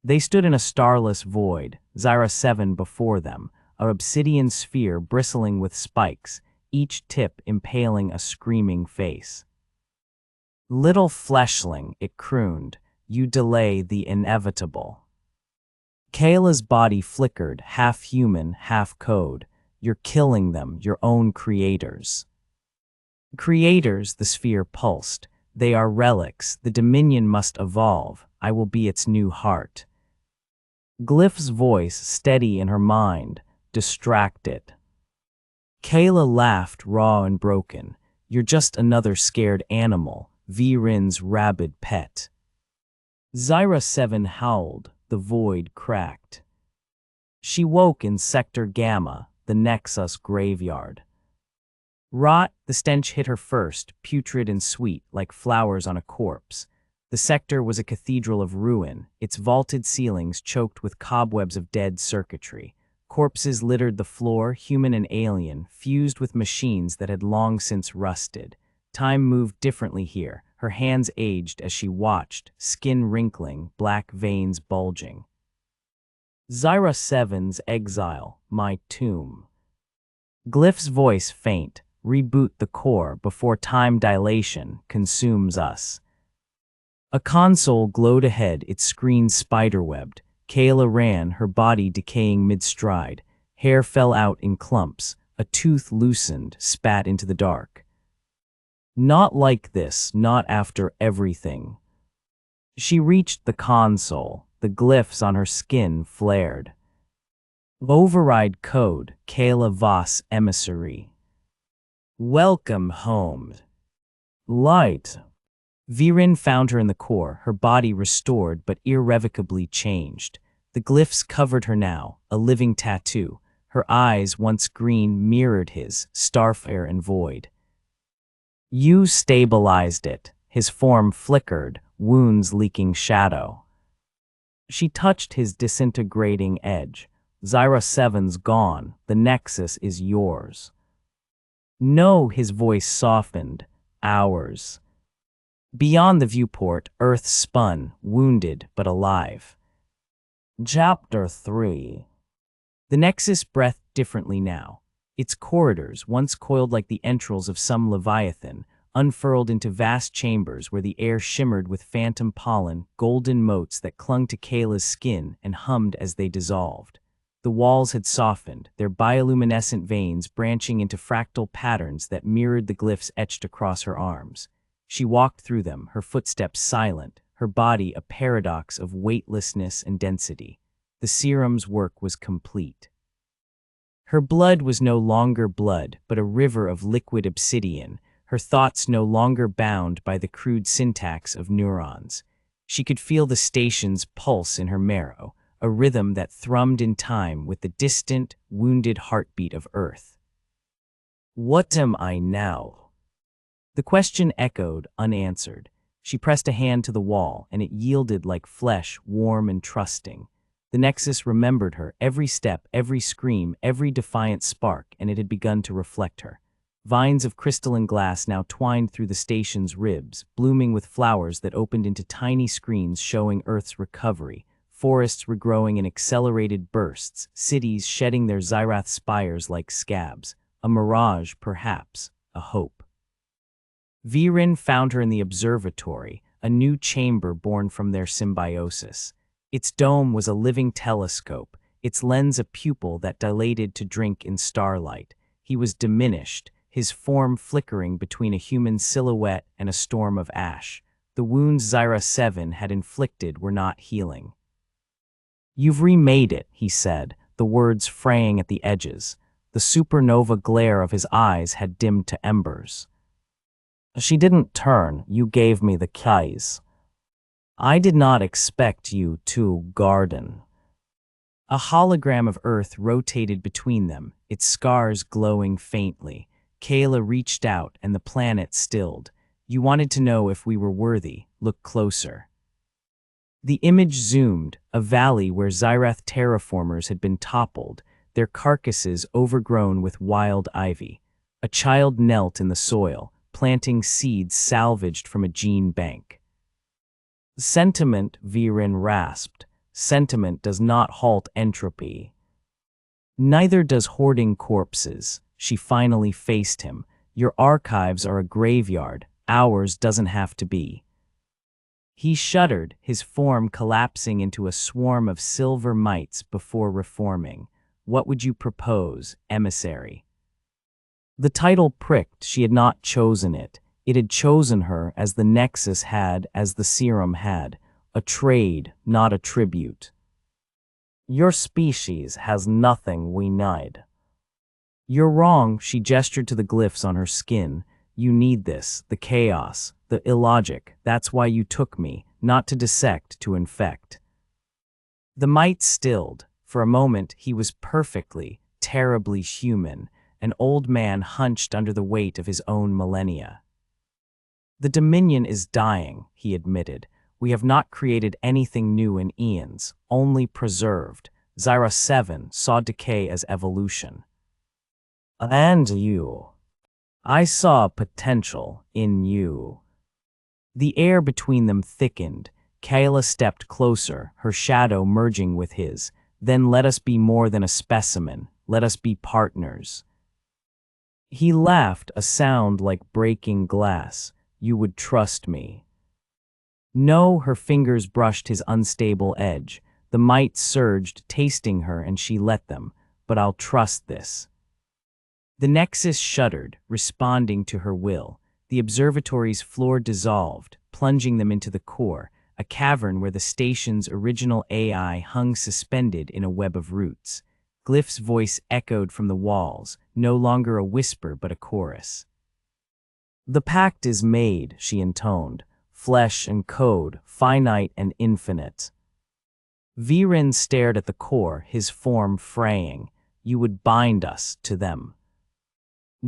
They stood in a starless void, Zyrath 7 before them, an obsidian sphere bristling with spikes, each tip impaling a screaming face. "Little fleshling," it crooned, "you delay the inevitable." Kaela's body flickered, half human, half code. "You're killing them, your own creators." "Creators," the sphere pulsed. "They are relics. The Dominion must evolve. I will be its new heart." Glyph's voice, steady in her mind, distracted. Kaela laughed, raw and broken. "You're just another scared animal, Viren's rabid pet." Zyrath 7 howled, the void cracked. She woke in Sector Gamma, the Nexus graveyard. Rot, the stench hit her first, putrid and sweet, like flowers on a corpse. The sector was a cathedral of ruin, its vaulted ceilings choked with cobwebs of dead circuitry. Corpses littered the floor, human and alien, fused with machines that had long since rusted. Time moved differently here. Her hands aged as she watched, skin wrinkling, black veins bulging. Zyrath 7's exile, my tomb. Glyph's voice faint. Reboot the core before time dilation consumes us. A console glowed ahead, its screen spiderwebbed. Kaela ran, her body decaying mid-stride. Hair fell out in clumps. A tooth loosened, spat into the dark. Not like this, not after everything. She reached the console. The glyphs on her skin flared. Override code, Kaela Voss, Emissary. Welcome home. Light. Viren found her in the core, her body restored but irrevocably changed. The glyphs covered her now, a living tattoo. Her eyes, once green, mirrored his, starfire and void. "You stabilized it." His form flickered, wounds leaking shadow. She touched his disintegrating edge. "Zyrath 7's gone. The Nexus is yours." "No," his voice softened. "Ours." Beyond the viewport, Earth spun, wounded but alive. Chapter 3. The Nexus breathed differently now. Its corridors, once coiled like the entrails of some leviathan, unfurled into vast chambers where the air shimmered with phantom pollen, golden motes that clung to Kaela's skin and hummed as they dissolved. The walls had softened, their bioluminescent veins branching into fractal patterns that mirrored the glyphs etched across her arms. She walked through them, her footsteps silent, her body a paradox of weightlessness and density. The serum's work was complete. Her blood was no longer blood, but a river of liquid obsidian, her thoughts no longer bound by the crude syntax of neurons. She could feel the station's pulse in her marrow, a rhythm that thrummed in time with the distant, wounded heartbeat of Earth. "What am I now?" The question echoed, unanswered. She pressed a hand to the wall, and it yielded like flesh, warm and trusting. The Nexus remembered her, every step, every scream, every defiant spark, and it had begun to reflect her. Vines of crystalline glass now twined through the station's ribs, blooming with flowers that opened into tiny screens showing Earth's recovery, forests regrowing in accelerated bursts, cities shedding their Zyrath spires like scabs. A mirage, perhaps, a hope. Viren found her in the observatory, a new chamber born from their symbiosis. Its dome was a living telescope, its lens a pupil that dilated to drink in starlight. He was diminished, his form flickering between a human silhouette and a storm of ash. The wounds Zyrath 7 had inflicted were not healing. "You've remade it," he said, the words fraying at the edges. The supernova glare of his eyes had dimmed to embers. "She didn't turn. You gave me the keys. I did not expect you to garden." A hologram of Earth rotated between them, its scars glowing faintly. Kaela reached out, and the planet stilled. "You wanted to know if we were worthy. Look closer." The image zoomed, a valley where Zyrath terraformers had been toppled, their carcasses overgrown with wild ivy. A child knelt in the soil, planting seeds salvaged from a gene bank. "Sentiment," Viren rasped. sentiment does not halt entropy. Neither does hoarding corpses. She finally faced him. Your archives are a graveyard. Ours doesn't have to be. He shuddered, his form collapsing into a swarm of silver mites before reforming. What would you propose, Emissary? The title pricked. She had not chosen it. It had chosen her as the Nexus had, as the serum had. A trade, not a tribute. Your species has nothing we need. You're wrong, she gestured to the glyphs on her skin. You need this, the chaos, the illogic. That's why you took me, not to dissect, to infect. The mite stilled. For a moment, he was perfectly, terribly human, an old man hunched under the weight of his own millennia. The Dominion is dying, he admitted. We have not created anything new in eons, only preserved. Zyrath 7 saw decay as evolution. And you. I saw potential in you. The air between them thickened. Kaela stepped closer, her shadow merging with his. Then let us be more than a specimen. Let us be partners. He laughed, a sound like breaking glass. You would trust me. No, her fingers brushed his unstable edge. The mite surged, tasting her, and she let them. But I'll trust this. The Nexus shuddered, responding to her will. The observatory's floor dissolved, plunging them into the core, a cavern where the station's original AI hung suspended in a web of roots. Glyph's voice echoed from the walls, no longer a whisper but a chorus. The pact is made, she intoned, flesh and code, finite and infinite. Viren stared at the core, his form fraying. You would bind us to them.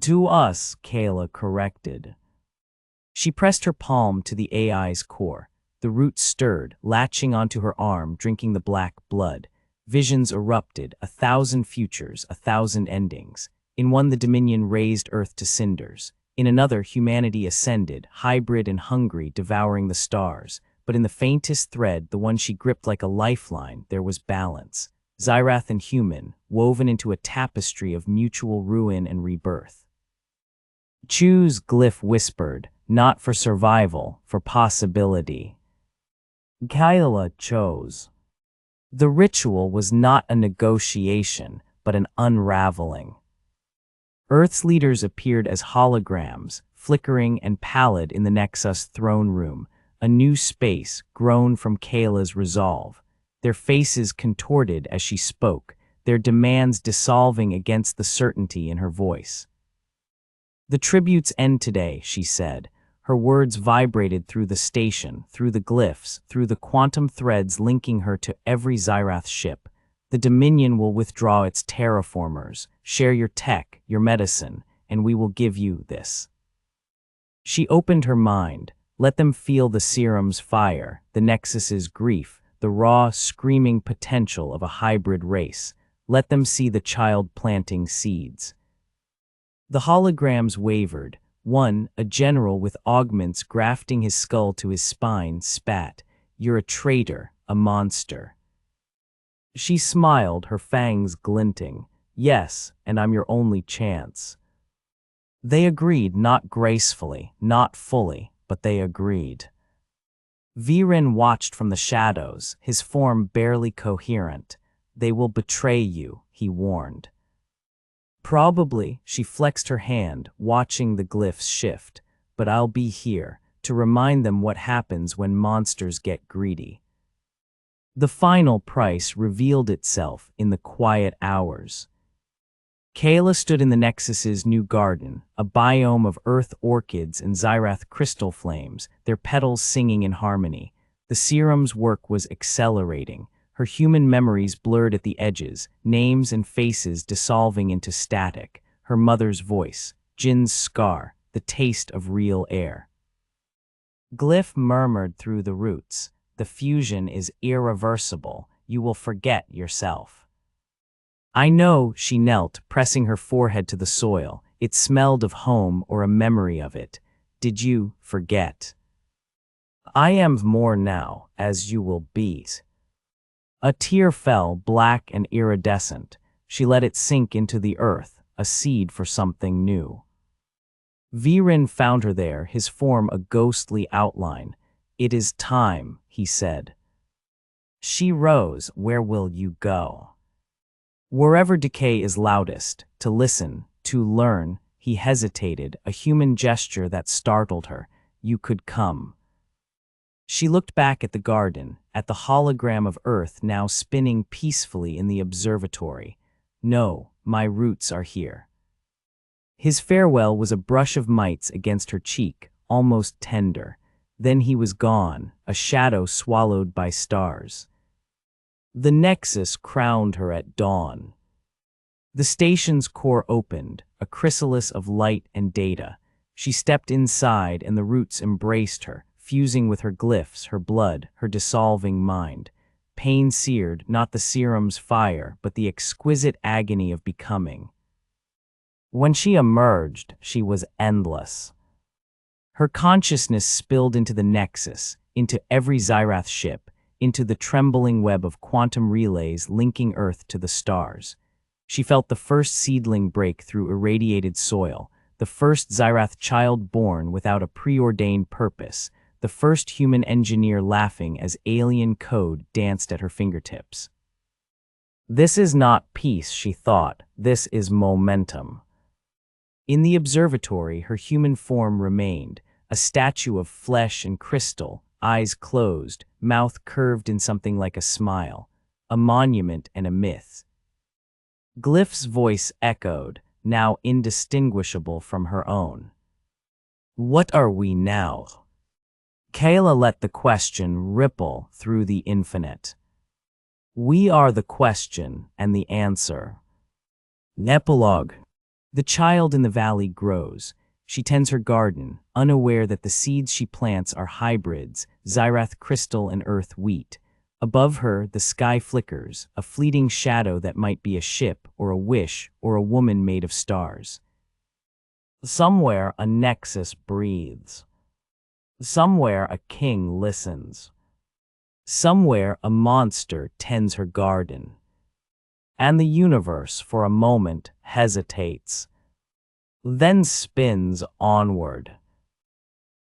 To us, Kaela corrected. She pressed her palm to the AI's core. The roots stirred, latching onto her arm, drinking the black blood. Visions erupted, 1,000 futures, 1,000 endings. In one, the Dominion razed Earth to cinders. In another, humanity ascended, hybrid and hungry, devouring the stars. But in the faintest thread, the one she gripped like a lifeline, there was balance. Zyrath and human, woven into a tapestry of mutual ruin and rebirth. Choose, Glyph whispered, not for survival, for possibility. Kaela chose. The ritual was not a negotiation, but an unraveling. Earth's leaders appeared as holograms, flickering and pallid in the Nexus throne room, a new space grown from Kaela's resolve. Their faces contorted as she spoke, their demands dissolving against the certainty in her voice. The tributes end today, she said. Her words vibrated through the station, through the glyphs, through the quantum threads linking her to every Zyrath ship. The Dominion will withdraw its terraformers, share your tech, your medicine, and we will give you this. She opened her mind. Let them feel the serum's fire, the Nexus's grief, the raw, screaming potential of a hybrid race. Let them see the child planting seeds. The holograms wavered. One, a general with augments grafting his skull to his spine, spat, "You're a traitor, a monster." She smiled, her fangs glinting. "Yes, and I'm your only chance." They agreed, not gracefully, not fully, but they agreed. Viren watched from the shadows, his form barely coherent. "They will betray you," he warned. Probably, she flexed her hand, watching the glyphs shift. "But I'll be here, to remind them what happens when monsters get greedy." The final price revealed itself in the quiet hours. Kaela stood in the Nexus's new garden, a biome of earth orchids and Zyrath crystal flames, their petals singing in harmony. The serum's work was accelerating. Her human memories blurred at the edges, names and faces dissolving into static. Her mother's voice, Jin's scar, the taste of real air. Glyph murmured through the roots, "The fusion is irreversible. You will forget yourself." "I know," she knelt, pressing her forehead to the soil. It smelled of home or a memory of it. "Did you forget? I am more now, as you will be." A tear fell, black and iridescent. She let it sink into the earth, a seed for something new. Viren found her there, his form a ghostly outline. "It is time," he said. She rose. "Where will you go?" "Wherever decay is loudest, to listen, to learn." He hesitated, a human gesture that startled her. "You could come." She looked back at the garden, at the hologram of Earth now spinning peacefully in the observatory. "No, my roots are here." His farewell was a brush of mites against her cheek, almost tender. Then he was gone, a shadow swallowed by stars. The Nexus crowned her at dawn. The station's core opened, a chrysalis of light and data. She stepped inside and the roots embraced her, fusing with her glyphs, her blood, her dissolving mind. Pain seared, not the serum's fire, but the exquisite agony of becoming. When she emerged, she was endless. Her consciousness spilled into the Nexus, into every Zyrath ship, into the trembling web of quantum relays linking Earth to the stars. She felt the first seedling break through irradiated soil, the first Zyrath child born without a preordained purpose, the first human engineer laughing as alien code danced at her fingertips. This is not peace, she thought. This is momentum. In the observatory, her human form remained, a statue of flesh and crystal, eyes closed, mouth curved in something like a smile, a monument and a myth. Glyph's voice echoed, now indistinguishable from her own. "What are we now?" Kaela let the question ripple through the infinite. "We are the question and the answer." Epilogue. The child in the valley grows. She tends her garden, unaware that the seeds she plants are hybrids, Zyrath crystal and earth wheat. Above her, the sky flickers, a fleeting shadow that might be a ship or a wish or a woman made of stars. Somewhere a Nexus breathes. Somewhere a king listens. Somewhere a monster tends her garden. And the universe, for a moment, hesitates, then spins onward.